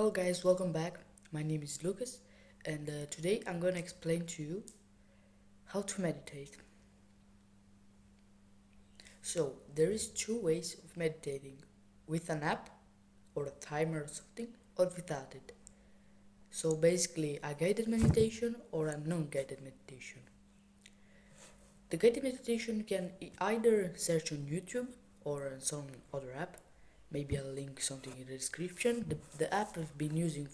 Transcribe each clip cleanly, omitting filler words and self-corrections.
Hello guys, welcome back. My name is Lucas and today I'm going to explain to you how to meditate. So there is two ways of meditating, with an app or a timer or something, or without it. So basically a guided meditation or a non-guided meditation. The guided meditation you can either search on YouTube or on some other app. Maybe I'll link something in the description. The app I've been using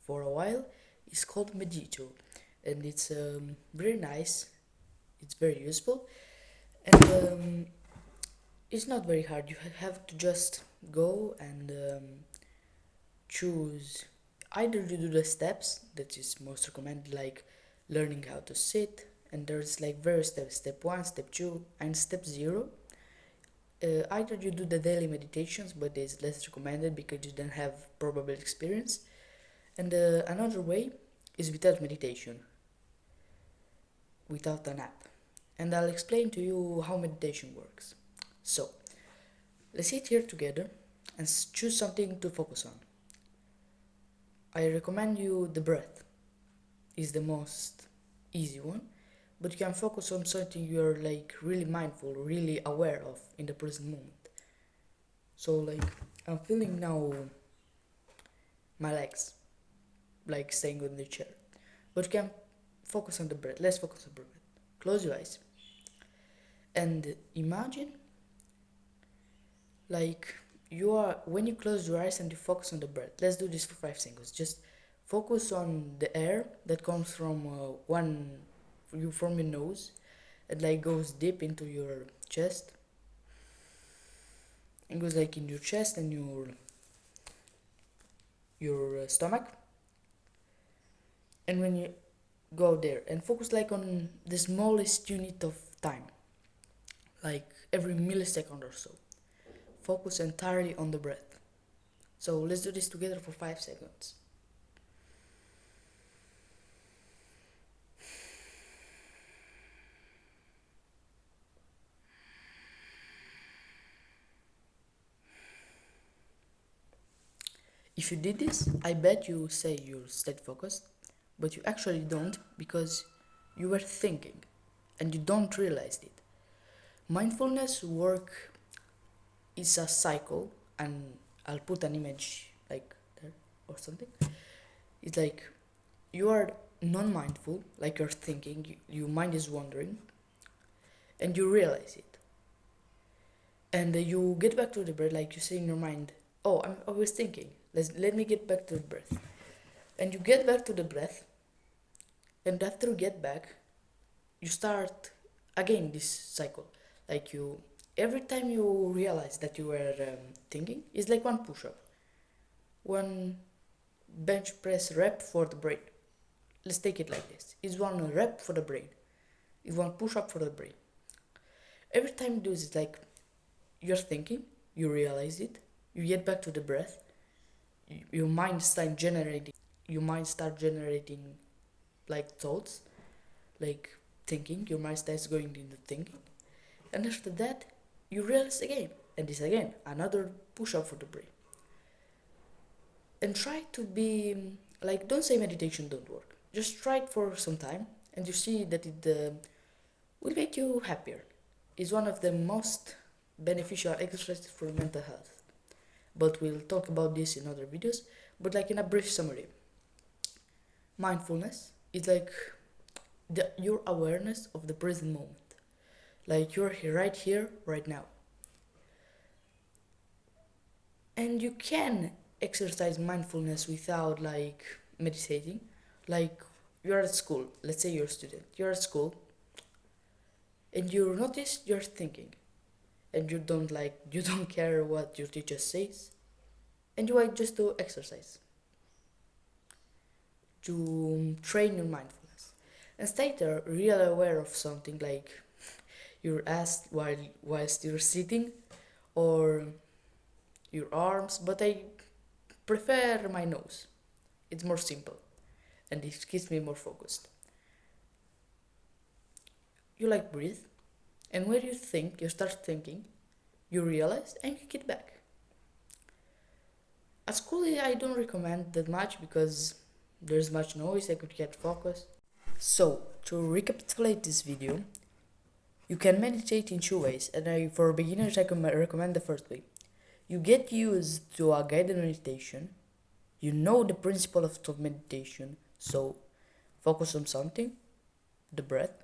for a while is called Medito, and it's very nice. It's very useful, and it's not very hard. You have to just go and choose. Either you do the steps that is most recommended, like learning how to sit, and there's like various steps: step 1, step 2, and step 0. Either you do the daily meditations, but it's less recommended because you don't have probable experience. And another way is without meditation, without an app. And I'll explain to you how meditation works. So, let's sit here together and choose something to focus on. I recommend you the breath. Is the most easy one, but you can focus on something you're like really mindful, really aware of in the present moment. So like I'm feeling now my legs, like staying on the chair, but you can focus on the breath. Let's focus on the breath. Close your eyes and imagine like when you close your eyes and you focus on the breath. Let's do this for 5 seconds. Just focus on the air that comes from from your nose and like goes deep into your chest and goes like in your chest and your stomach. And when you go there and focus like on the smallest unit of time, like every millisecond or so, focus entirely on the breath. So let's do this together for 5 seconds. If you did this, I bet you say you're stayed focused, but you actually don't because you were thinking and you don't realize it. Mindfulness work is a cycle, and I'll put an image like there or something. It's like you are non-mindful, like you're thinking, your mind is wandering, and you realize it. And you get back to the breath, like you say in your mind, oh, I'm always thinking. Let me get back to the breath. And you get back to the breath, and after you get back, you start again this cycle. Like every time you realize that you were thinking, it's like one push-up, one bench press rep for the brain. Let's take it like this. It's one rep for the brain. It's one push-up for the brain. Every time you do this, like you're thinking, you realize it, you get back to the breath, your mind start generating like thoughts, like thinking. Your mind starts going into thinking, and after that you realize again, and this again another push up for the brain. And try to be like, don't say meditation don't work, just try it for some time and you see that it will make you happier. It's one of the most beneficial exercises for mental health, but we'll talk about this in other videos. But like in a brief summary, mindfulness is like your awareness of the present moment, like you're here, right now. And you can exercise mindfulness without like meditating. Like you're at school, let's say you're a student, you're at school and you notice you're thinking and you don't care what your teacher says, and you might just do exercise to train your mindfulness and stay there real aware of something, like you're asked whilst you're sitting, or your arms, but I prefer my nose. It's more simple and it keeps me more focused. You like breathe, and when you start thinking, you realize and you get back. At school, I don't recommend that much because there's much noise, I could get focus. So, to recapitulate this video, you can meditate in two ways, and for beginners, I recommend the first way. You get used to a guided meditation, you know the principle of meditation, so focus on something, the breath,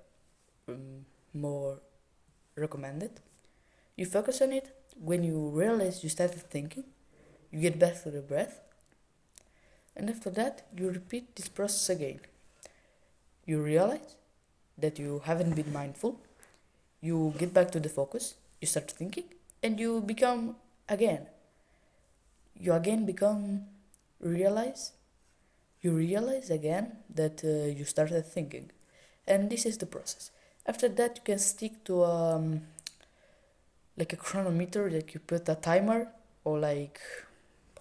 more recommended. You focus on it, when you realize you started thinking, you get back to the breath, and after that, you repeat this process again. You realize that you haven't been mindful, you get back to the focus, you start thinking, and you become again. You again become realize. You realize again that you started thinking, and this is the process. After that, you can stick to like a chronometer, like you put a timer or like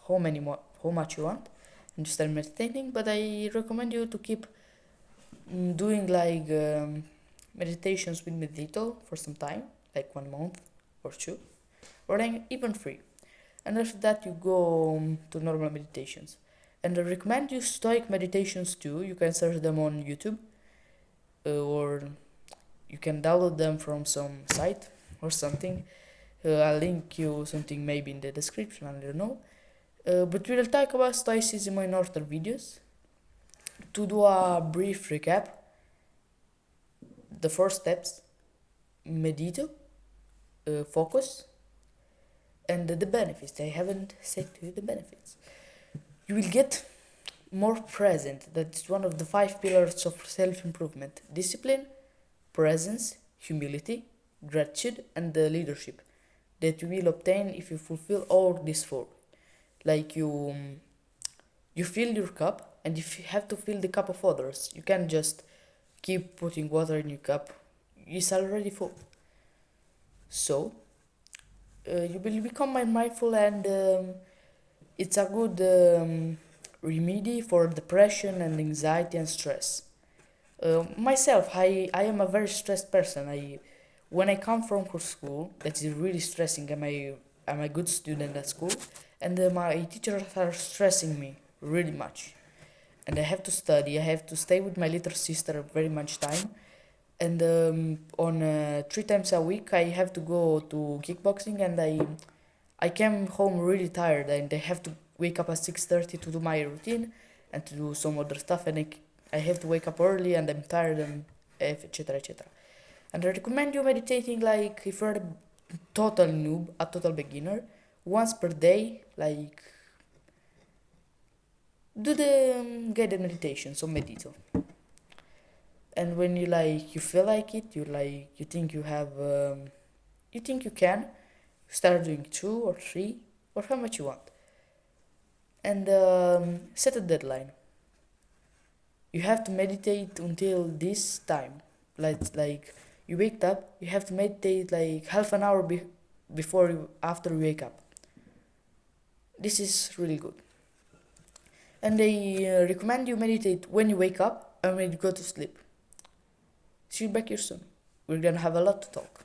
how much you want, and you start meditating. But I recommend you to keep doing like meditations with Medito for some time, like 1 month or two, or then even 3. And after that, you go to normal meditations. And I recommend you stoic meditations too. You can search them on YouTube, or you can download them from some site or something. I'll link you something maybe in the description, I don't know. But we'll talk about stoicism in other videos. To do a brief recap, the 4 steps: medito, focus, and the benefits. I haven't said to you the benefits. You will get more present. That's one of the 5 pillars of self-improvement: discipline, presence, humility, gratitude, and the leadership that you will obtain if you fulfill all these 4. Like you fill your cup, and if you have to fill the cup of others, you can't just keep putting water in your cup. It's already full. So you will become more mindful, and it's a good remedy for depression and anxiety and stress. Myself, I am a very stressed person. When I come from school, that is really stressing. I'm a good student at school, and my teachers are stressing me really much. And I have to study. I have to stay with my little sister very much time, and on 3 times a week I have to go to kickboxing, and I came home really tired, and I have to wake up at 6:30 to do my routine and to do some other stuff, and I have to wake up early, and I'm tired, and etc etc. And I recommend you meditating, like if you're a total noob, a total beginner, once per day, like do the guided meditation, so medito. And when you feel like it, you think you have you think you can start doing 2 or 3 or how much you want, and set a deadline. You have to meditate until this time. Like you wake up, you have to meditate like half an hour after you wake up. This is really good. And I recommend you meditate when you wake up and when you go to sleep. See you back here soon. We're gonna have a lot to talk.